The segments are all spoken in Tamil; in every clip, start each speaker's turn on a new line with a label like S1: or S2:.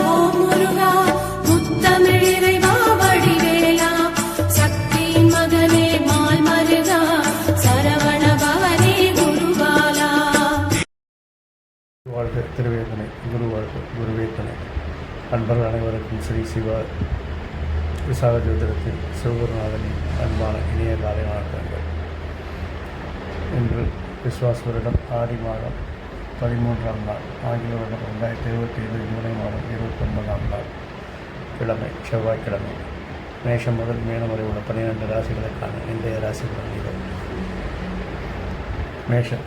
S1: ஓம் முருகா முத்தமிழ் இறைவா வடிவேலா சக்தியின் மகனே மால் மருகா சரவண பவனே குருபாலா.
S2: வாழ்க திருவேதனை குரு வாழ்க குருவே துணை. அன்பர்கள் அனைவருக்கும் ஸ்ரீ சிவா விசாக ஜோதிடத்தில் சிவகுருநாதனின் அன்பான இணைய காலை வணக்கங்கள். இன்று விஸ்வாச வருடம் ஆடி மாதம் 13ஆம் நாள், ஆங்கில வருடம் 2025 ஜூலை மாதம் 29ஆம் நாள், கிழமை செவ்வாய்க்கிழமை. மேஷம் முதல் மீனம் வரை உள்ள 12 ராசிகளுக்கான இன்றைய ராசி பலன்கள். மேஷம்,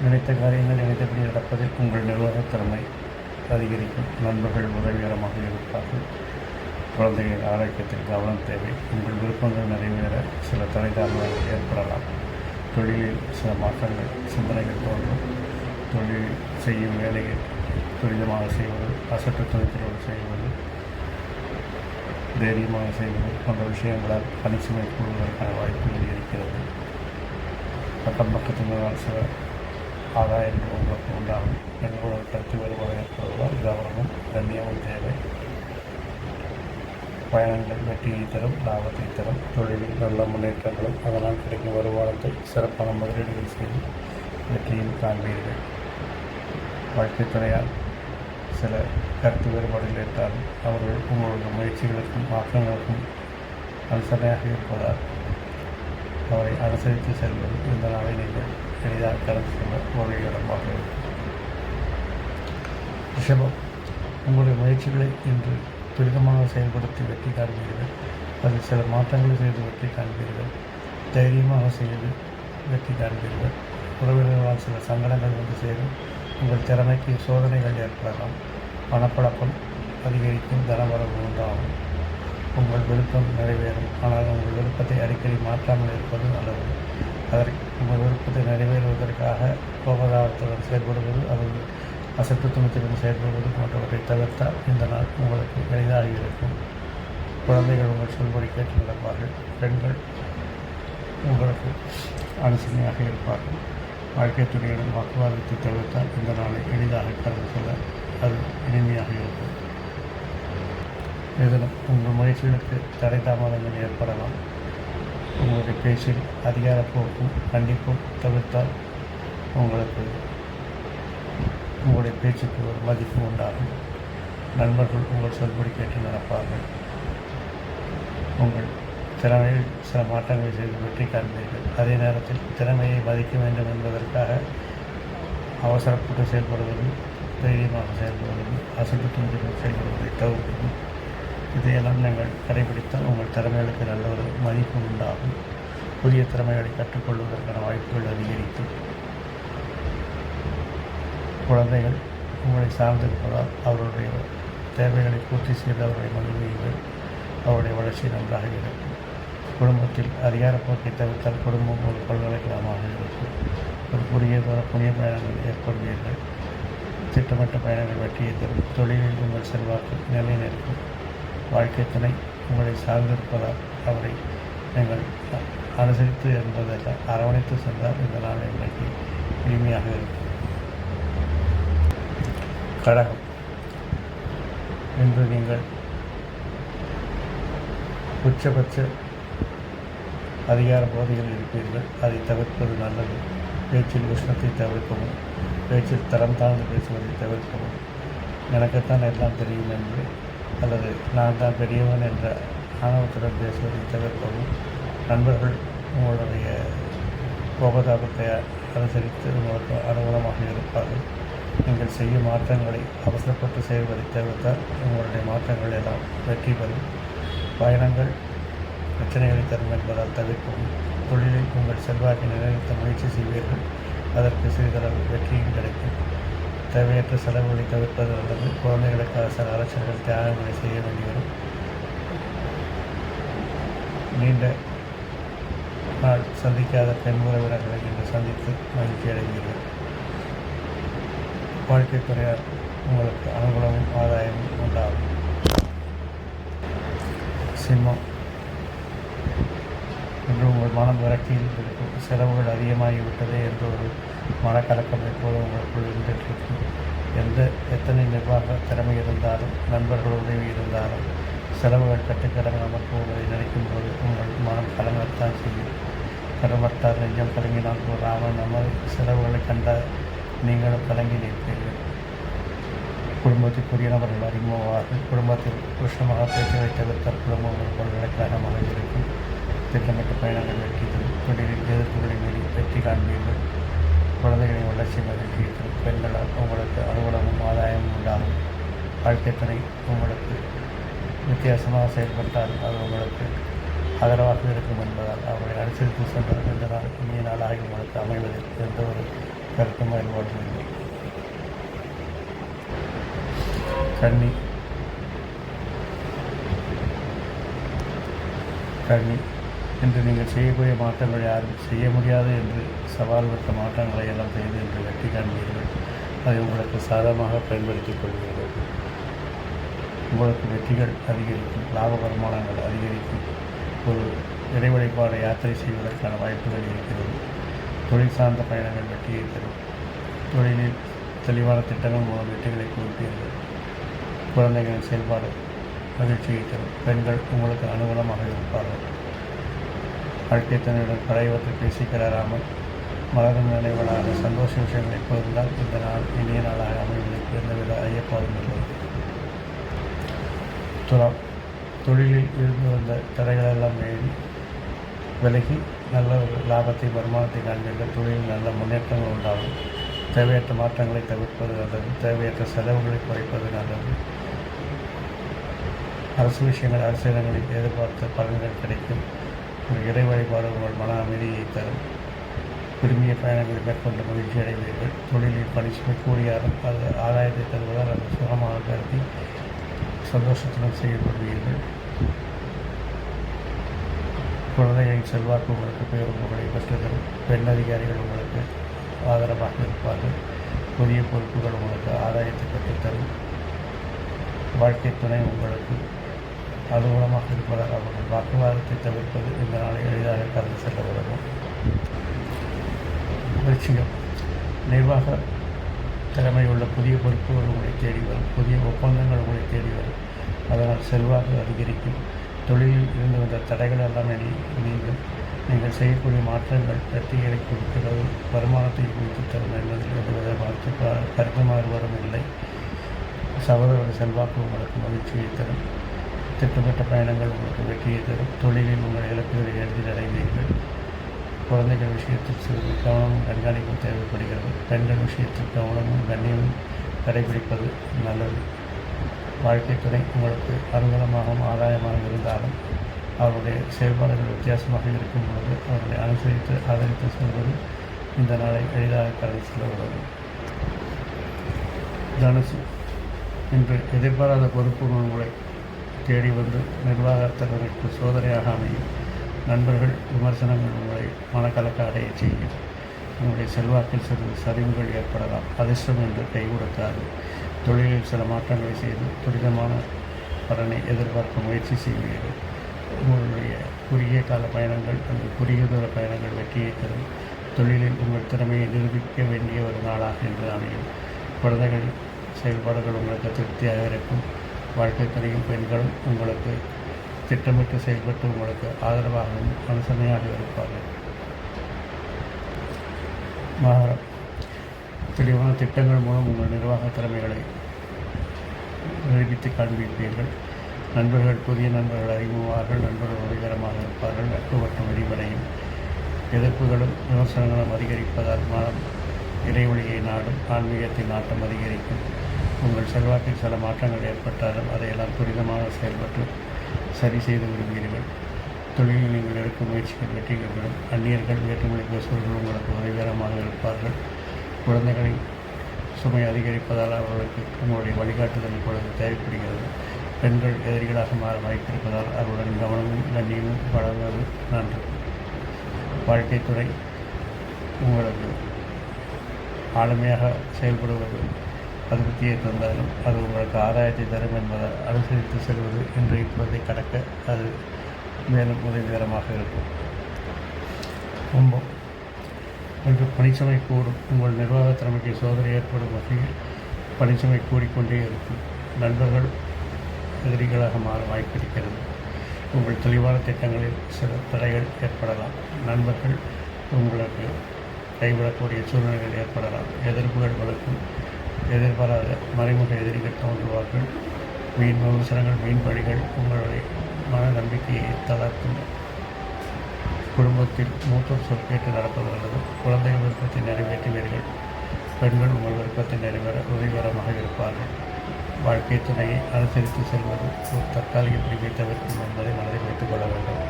S2: நினைத்த காரியங்கள் நினைத்தபடி நடப்பதில் உங்கள் நிர்வாகத் திறமை அதிகரிக்கும். நண்பர்கள் உதவிகரமாக இருப்பார்கள். குழந்தைகளின் ஆரோக்கியத்தில் கவனம் தேவை. உங்கள் விருப்பங்கள் நிறைவேற சில தடை தாமதங்கள் ஏற்படலாம். தொழிலில் சில மாற்றங்கள் சிந்தனைகள் தோன்றும். தொழில் செய்யும் வேலையை துரிதமாக செய்வது, அசட்டு துணிச்சலோடு செய்வது, தைரியமாக செய்வது போன்ற விஷயங்களால் பணிச்சுமை கூடுவதற்கான வாய்ப்புகள் இருக்கிறது. பக்கம் பக்கத்தினால் சில ஆதாயங்கள் உங்களுக்கு உண்டாகும். எங்களோட கருத்து வேறுபாடு ஏற்படுவதால் கவனமும் கண்ணியமும் தேவை. பயணங்கள் வெற்றியை தரும், லாபத்தை தரும். தொழிலில் நல்ல முன்னேற்றங்களும் அதனால் கிடைக்கும் வருமானத்தை சிறப்பான முதலீடுகள் செய்து வெற்றியும் காண்பீர்கள். வாழ்க்கை துணையால் சில கருத்து வேறுபாடுகள் ஏற்றாலும் அவர்கள் உங்களுடைய முயற்சிகளுக்கும் மாற்றங்களுக்கும் அனுசரணையாக இருப்பதால் அவரை அனுசரித்து செல்வது இந்த நாளை நீங்கள் எளிதாக கடந்து செல்ல ஒரு இடமாக இருக்கும். ரிஷபம், உங்களுடைய முயற்சிகளை இன்று துரிதமாக செயல்படுத்தி வெற்றி காண்பீர்கள். அதில் சில மாற்றங்களை செய்து வெற்றி காண்பீர்கள். தைரியமாக செய்து வெற்றி காண்பீர்கள். உறவினர்களால் சில சங்கடங்கள் வந்து சேரும். உங்கள் திறமைக்கு சோதனைகள் ஏற்படலாம். பணப்பழக்கம் அதிகரிக்கும். தனவரவு உண்டாகும். உங்கள் விருப்பம் நிறைவேறும். ஆனால் உங்கள் விருப்பத்தை அடிக்கடி மாற்றாமல் இருப்பது நல்லது. அதற்கு உங்கள் விருப்பத்தை நிறைவேறுவதற்காக கோபதாபத்துடன் செயல்படுவது அல்லது அசட்டு துணிச்சலுடன் செயல்படுவது போன்றவற்றை தவிர்த்தால் இந்த நாள் உங்களுக்கு எளிதாக இருக்கும். குழந்தைகள் உங்கள் சொல்படி கேட்டு நடப்பார்கள். பெண்கள் உங்களுக்கு அனுசரணையாக இருப்பார்கள். வாழ்க்கை துணையுடன் வாக்குவாதத்தை தவிர்த்தால் இந்த நாளை எளிதாக கடந்து செல்ல அது இனிமையாக இருக்கும். இதிலும் உங்கள் முயற்சிகளுக்கு தடை தாமதங்கள் ஏற்படலாம். உங்களுடைய பேச்சில் அதிகாரப்போக்கும் கண்டிப்பும் தவிர்த்தால் உங்களுடைய பேச்சுக்கு ஒரு மதிப்பு உண்டாகும். நண்பர்கள் உங்கள் சொல்படி கேட்டு நடப்பார்கள். உங்கள் திறமையில் சில மாற்றங்களை செய்து வெற்றி காண்பீர்கள். அதே நேரத்தில் திறமையை மதிக்க வேண்டும் என்பதற்காக அவசரப்பட்டு செயல்படுவது, தைரியமாக செயல்படுவது, அசட்டு துணிச்சலுடன் செயல்படுவதை தவிர்ப்பது, இதையெல்லாம் நீங்கள் கடைபிடித்தால் உங்கள் திறமைகளுக்கு நல்ல ஒரு மதிப்பு உண்டாகும். புதிய திறமைகளை கற்றுக்கொள்வதற்கான வாய்ப்புகள் அதிகரிக்கும். குழந்தைகள் உங்களை சார்ந்திருப்பதால் அவருடைய தேவைகளை பூர்த்தி செய்து அவருடைய மகிழ்ச்சிகள் அவருடைய வளர்ச்சி நன்றாக இருக்கும். குடும்பத்தில் அதிகாரப்போக்கை தவிர்த்தால் குடும்பம் ஒரு பல்கலைக்கழகமாக இருக்கும். ஒரு புதிய பயணங்கள் ஏற்படுவீர்கள். திட்டமிட்ட பயணங்கள் வெற்றியை தரும். தொழிலில் உங்கள் செல்வாக்கு நிலை நிற்கும். வாழ்க்கை துணை உங்களை சார்ந்திருப்பதால் அவரை நீங்கள் அனுசரித்து என்பதல்ல, அரவணைத்து சென்றால் இந்த நாள் இன்றைக்கு இனிமையாக இருக்கும். கடகம், இன்று நீங்கள் உச்சபட்ச அதிகார போதையில் இருப்பீர்கள். அதை தவிர்ப்பது நல்லது. பேச்சில் உஷ்ணத்தை தவிர்க்கவும், பேச்சில் தரம் தாழ்ந்து பேசுவதை தவிர்க்கவும், எனக்குத்தான் எல்லாம் தெரியும் என்று அல்லது நான் தான் பெரியவன் என்ற ஆணவத்துடன் பேசுவதை தவிர்க்கவும், நண்பர்கள் உங்களுடைய கோபதாபத்தை அனுசரித்து உங்களுக்கு அனுகூலமாக இருப்பார்கள். நீங்கள் செய்யும் மாற்றங்களை அவசரப்பட்டு செய்வதை தவிர்த்தால் உங்களுடைய மாற்றங்கள் எல்லாம் வெற்றி பெறும். பயணங்கள் பிரச்சனைகளை தரும் என்பதால் தவிர்க்கவும். தொழிலில் உங்கள் செல்வாக்கை நிலைநிறுத்த முயற்சி செய்வீர்கள். அதற்கு சிறிதளவு வெற்றியும் கிடைக்கும். தேவையற்ற செலவுகளை தவிர்ப்பது அல்லது குழந்தைகளுக்காக சில அலட்சியங்கள் தியாகங்களை செய்ய வேண்டி வரும். நீண்ட நாள் சந்திக்காத பெண் உறவினர்களை இன்று சந்தித்து மகிழ்ச்சி அடைவீர்கள். வாழ்க்கை துறையால் உங்களுக்கு அனுகூலமும் ஆதாயமும் உண்டாகும். சிம்மம், இன்று உங்கள் மனம் விரக்தியில் இருக்கும். செலவுகள் அதிகமாகிவிட்டதே என்ற ஒரு மனக்கலக்கம் எப்போது உங்களுக்குள் இருந்திருக்கும். எத்தனை நிர்வாக திறமை இருந்தாலும் நண்பர்கள் உதவி இருந்தாலும் செலவுகள் கட்டுக்கடங்காமல் போவதை நினைக்கும் போது உங்கள் மனம் கலங்கத்தான் செய்யும். கடமற்றார் நெஞ்சம் கலங்கினால் போடாமல் நம்ம செலவுகளை கண்ட நீங்களும் கலங்கி நிற்பீர்கள். குடும்பத்திற்குரிய நபர்கள் அறிமுகமாவார்கள். குடும்பத்தில் உஷ்ணமாக பேச்சுகளை தவிர்த்த குடும்பம் உங்கள் காரணமாக இருக்கும். திட்டமிட்ட பயணங்கள் வெற்றி தரும். தொழிலில் எதிர்ப்புகளை மீறி வெற்றி காண்பீர்கள். குழந்தைகளின் வளர்ச்சி மகிழ்ச்சி தரும். பெண்களால் உங்களுக்கு அலுவலகமும் ஆதாயமும் உண்டாகும். வாழ்க்கை துணை உங்களுக்கு வித்தியாசமாக செயல்பட்டாலும் அது உங்களுக்கு ஆதரவாக இருக்கும் என்பதால் அவர்களை அனுசரித்து சென்றால் இந்த நாள் இனிய நாளாக உங்களுக்கு அமைவதில் எந்த ஒரு கருத்தும் வேறுபாடும் இல்லை. கன்னி இன்று நீங்கள் செய்யக்கூடிய மாற்றங்கள் யாரும் செய்ய முடியாது என்று சவால் விட்ட மாற்றங்களை எல்லாம் செய்து என்று வெற்றி காண்பீர்கள். அதை உங்களுக்கு சாதகமாக பயன்படுத்திக் கொள்வீர்கள். உங்களுக்கு வெற்றிகள் அதிகரிக்கும். லாப வருமானங்கள் அதிகரிக்கும். ஒரு இறை வழிபாடு யாத்திரை செய்வதற்கான வாய்ப்புகள் இருக்கிறது. தொழில் சார்ந்த பயணங்கள் வெற்றியை தரும். தொழிலில் தெளிவான திட்டங்கள் மூலம் வெற்றிகளை குவிப்பீர்கள். குழந்தைகளின் செயல்பாடு மகிழ்ச்சியை தரும். பெண்கள் உங்களுக்கு அனுகூலமாக இருப்பார்கள். வாழ்க்கை துணையுடன் பழையவற்றை பேசிக்கிறாராமல் மலரும் நினைவுகளாக சந்தோஷ விஷயங்கள் எப்போதுதான் இந்த நாள் இனிய நாளாக அமைவதற்கு எந்தவித ஐயப்பாடும் இல்லை. துலாம், தொழிலில் இருந்து வந்த தடைகளெல்லாம் விலகி நல்ல ஒரு லாபத்தை வருமானத்தை காண்பீர்கள். தொழிலில் நல்ல முன்னேற்றங்கள் உண்டாகும். தேவையற்ற மாற்றங்களை தவிர்ப்பது நல்லது. தேவையற்ற செலவுகளை குறைப்பது நல்லது. அரசு விஷயங்கள் அரசியலங்களில் எதிர்பார்த்த பலன்கள் கிடைக்கும். ஒரு இறை வழிபாடு உங்கள் மன அமைதியை தரும். விரும்பிய பயணங்களை மேற்கொண்டு மகிழ்ச்சி அடைவீர்கள். தொழிலில் பணிச்சுமை கூடியாரும் அது ஆதாயத்தை தருவதால் அது சுகமாக கருதி சந்தோஷத்துடன் செயல்படுவீர்கள். குழந்தைகளின் செல்வாக்கு உங்களுக்கு பேருந்துகளை பெற்றுத்தரும். பெண் அதிகாரிகள் உங்களுக்கு ஆதரவாக இருப்பார்கள். புதிய பொறுப்புகள் உங்களுக்கு ஆதாயத்தை பெற்றுத்தரும். வாழ்க்கை துணை உங்களுக்கு அலுவலமாக இருப்பதால் அவர்கள் வாக்குவாதத்தை தவிர்ப்பது இந்த நாளை எளிதாக கடந்து செல்ல உதவும். விருச்சிகம், நிர்வாக திறமை உள்ள புதிய பொறுப்புகள் உங்களை தேடி வரும். புதிய ஒப்பந்தங்கள் உங்களை தேடி வரும். அதனால் செல்வாக்கு அதிகரிக்கும். தொழிலில் இருந்து வந்த தடைகள் எல்லாம் நீங்கும். நீங்கள் செய்யக்கூடிய மாற்றங்கள் வெற்றிகளை கொடுக்கிறது. வருமானத்தை குறித்து தரும் என்பதில் எந்தவித கருத்து மாறுபாடும் இல்லை. சகோதரோட செல்வாக்கு உங்களுக்கு மகிழ்ச்சியை தரும். திட்டமிட்ட பயணங்கள் உங்களுக்கு வெற்றியை தரும். தொழிலில் உங்கள் இலக்குகளை எளிதில் அடைவீர்கள். குழந்தைகள் விஷயத்தில் சிறிது கவனமும் கண்காணிப்பும் தேவைப்படுகிறது. பெண்கள் விஷயத்தில் கவனமும் கண்ணியமும் கடைபிடிப்பது நல்லது. வாழ்க்கை துணை உங்களுக்கு அனுகூலமாகவும் ஆதாயமாக இருந்தாலும் அவருடைய செயல்பாடுகள் வித்தியாசமாக இருக்கும் பொழுது அவர்களை அனுசரித்து ஆதரித்து செல்வது இந்த நாளை எளிதாக கடந்து செல்ல உதவும். தனுசு, இன்று எதிர்பாராத பொறுப்புகள் உங்களை தேடி வந்து நிர்வாகத்தினருக்கு சோதனையாக அமையும். நண்பர்கள் விமர்சனங்கள் உங்களை மனக்கலக்க அடைய செய்யும். உங்களுடைய செல்வாக்கில் சிறிது சரிவுகள் ஏற்படலாம். அதிர்ஷ்டம் என்று கை கொடுக்காது. தொழிலில் சில மாற்றங்களை செய்து துரிதமான பலனை எதிர்பார்க்க முயற்சி செய்வீர்கள். உங்களுடைய குறுகிய கால பயணங்கள் அல்லது குறுகிய தூர பயணங்கள் வெற்றியை தரும். தொழிலில் உங்கள் திறமையை நிரூபிக்க வேண்டிய ஒரு நாளாக என்று அமையும். குழந்தைகளின் செயல்பாடுகள் உங்களுக்கு திருப்தியாக இருக்கும். வாழ்க்கை துணையும் பெண்களும் உங்களுக்கு திட்டமிட்டு செயல்பட்டு உங்களுக்கு ஆதரவாகவும் அனுசரணையாக இருப்பார்கள். மகரம், தெளிவான திட்டங்கள் மூலம் உங்கள் நிர்வாக திறமைகளை நிரூபித்து காண்பிப்பீர்கள். நண்பர்கள் புதிய நண்பர்கள் அறிமுகமார்கள். நண்பர்கள் உதவிகரமாக இருப்பார்கள். நட்பு மற்றும் விரிவடையும். எதிர்ப்புகளும் விமர்சனங்களும் அதிகரிப்பதால் மனம் இறைவழியை நாடும். ஆன்மீகத்தின் நாட்டம் அதிகரிக்கும். உங்கள் செல்வாக்கில் சில மாற்றங்கள் ஏற்பட்டாலும் அதையெல்லாம் துரிதமாக செயல்பட்டு சரி செய்து விடுவீர்கள். தொழிலில் நீங்கள் எடுக்கும் முயற்சிகள் வெற்றிகள் பெறும். அந்நியர்கள் வேற்றுமொழி பேசுபவர்கள் உங்களுக்கு உதவிகரமாக இருப்பார்கள். குழந்தைகளின் சுமை அதிகரிப்பதால் அவர்களுக்கு உங்களுடைய வழிகாட்டுதல் இப்பொழுது தேவைப்படுகிறது. பெண்கள் எதிரிகளாக மாற வாய்ப்பிருப்பதால் அவருடன் கவனமும் கண்ணியமும் வழங்குவது நன்று. வாழ்க்கை துறை உங்களுக்கு ஆளுமையாக செயல்படுவது அதிருப்தியை தந்தாலும் அது உங்களுக்கு ஆதாயத்தை தரும் என்பதால் அனுசரித்து செல்வது என்று இப்போதை கடக்க அது மேலும் உதவிகரமாக இருக்கும். கும்பம், இன்று பணிச்சுமை கூடும். உங்கள் நிர்வாக திறமைக்கு சோதனை ஏற்படும் வகையில் பணிச்சுமை கூடிக்கொண்டே இருக்கும். நண்பர்கள் எதிரிகளாக மாற வாய்ப்பிருக்கிறது. உங்கள் தெளிவான திட்டங்களில் சில தடைகள் ஏற்படலாம். நண்பர்கள் உங்களுக்கு கைவிடக்கூடிய சூழ்நிலைகள் ஏற்படலாம். எதிர்ப்புகள் வலுக்கும். எதிர்பாராத மறைமுக எதிரிகள் தோன்றுவார்கள். வீண் விமர்சனங்கள், வீண் பழிகள் உங்களுடைய மன நம்பிக்கையை தளர்த்தும். குடும்பத்தில் மூத்தோர் சொல் கேட்டு நடப்பது நல்லது. குழந்தைகள் விருப்பத்தை நிறைவேற்றுவீர்கள். பெண்கள் உங்கள் விருப்பத்தை நிறைவேற உதவிகரமாக இருப்பார்கள். வாழ்க்கை துணையை அனுசரித்து செல்வது ஒரு தற்காலிக பிரிவை தவிர்க்கும் என்பதை மனதில் வைத்துக் கொள்ள வேண்டும்.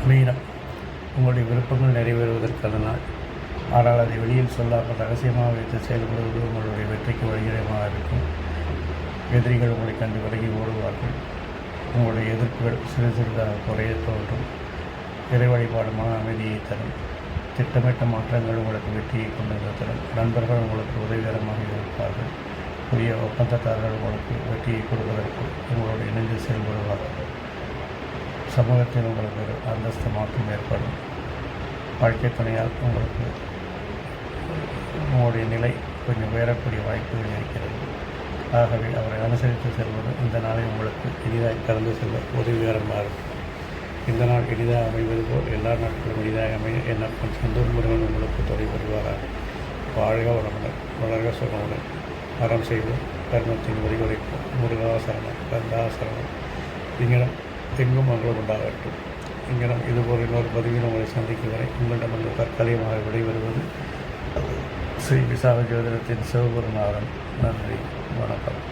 S2: மீனம், உங்களுடைய விருப்பங்கள் நிறைவேறுவதற்கான நாள். ஆனால் அதை வெளியில் சொல்லாமல் ரகசியமாக வைத்து செயல்படுவது உங்களுடைய வெற்றிக்கு வழிகரமாக இருக்கும். எதிரிகள் உங்களை கண்டு விலகி ஓடுவார்கள். உங்களுடைய எதிர்ப்புகள் சிறு சிறிதாக குறைய தோன்றும். இறை வழிபாடு மன அமைதியை தரும். திட்டமிட்ட மாற்றங்கள் உங்களுக்கு வெற்றியை கொண்டு தரும். நண்பர்கள் உங்களுக்கு உதவிகரமாக இருப்பார்கள். புதிய ஒப்பந்தக்காரர்கள் உங்களுக்கு வெற்றியை கொடுப்பதற்கு உங்களோடு இணைந்து செயல்படுவார்கள். சமூகத்தில் உங்களுக்கு ஒரு அந்தஸ்து மாற்றம் ஏற்படும். வாழ்க்கை துணையால் உங்களுக்கு உங்களுடைய நிலை கொஞ்சம் உயரக்கூடிய வாய்ப்புகள் இருக்கிறது. ஆகவே அவரை அனுசரித்து செல்வது இந்த நாளை உங்களுக்கு எளிதாக கடந்து செல்ல உதவிகரமாக இருக்கும். இந்த நாள் எளிதாக அமைவது போல் எல்லா நாட்களும் எளிதாக அமைய எண்ணப்பன் செந்தூர் முருகன் உங்களுக்கு துணை புரிவாராக. வாழ்க வளமுடன், வளர்க சுகமுடன், அறம் செய்வோம், கர்மத்தின் வழிகுறைப்போம். முருகாசரணம், கந்தாசரணம். இங்கனம் எங்கும் மங்களம் உண்டாகட்டும். இங்கனம் இதுபோல் இன்னொரு பதிவில் உங்களை சந்திக்கும் வரை உங்களிடம் வந்து தற்காலிகமாக விடைபெறுவது ஸ்ரீ விசாக ஜோதிடத்தின் சிவகுருநாதன். நன்றி, வணக்கம்.